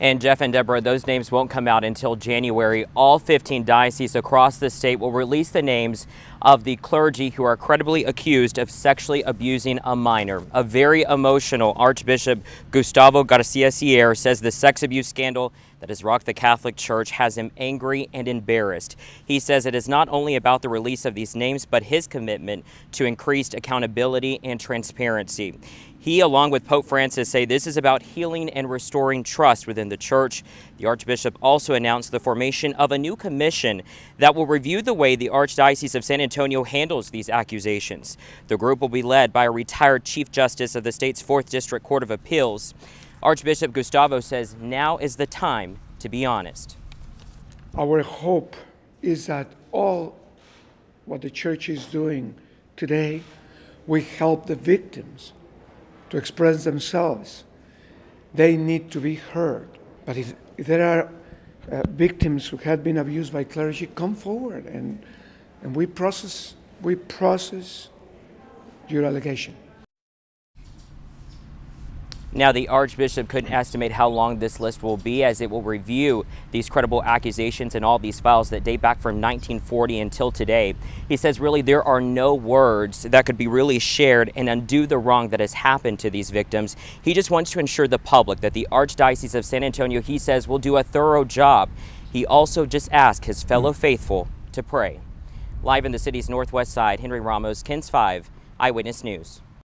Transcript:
And Jeff and Deborah, those names won't come out until January. All 15 dioceses across the state will release the names of the clergy who are credibly accused of sexually abusing a minor. A very emotional Archbishop Gustavo Garcia Sierra says the sex abuse scandal that has rocked the Catholic Church has him angry and embarrassed. He says it is not only about the release of these names, but his commitment to increased accountability and transparency. He, along with Pope Francis, say this is about healing and restoring trust within the Church. The Archbishop also announced the formation of a new commission that will review the way the Archdiocese of San Antonio handles these accusations. The group will be led by a retired Chief Justice of the state's 4th District Court of Appeals. Archbishop Gustavo says now is the time to be honest. Our hope is that all what the Church is doing today will help the victims to express themselves. They need to be heard. But if there are victims who have been abused by clergy, come forward and we process your allegation. Now, the Archbishop couldn't estimate how long this list will be, as it will review these credible accusations and all these files that date back from 1940 until today. He says really there are no words that could be really shared and undo the wrong that has happened to these victims. He just wants to ensure the public that the Archdiocese of San Antonio, he says, will do a thorough job. He also just asked his fellow faithful to pray. Live in the city's northwest side, Henry Ramos, KENS 5 Eyewitness News.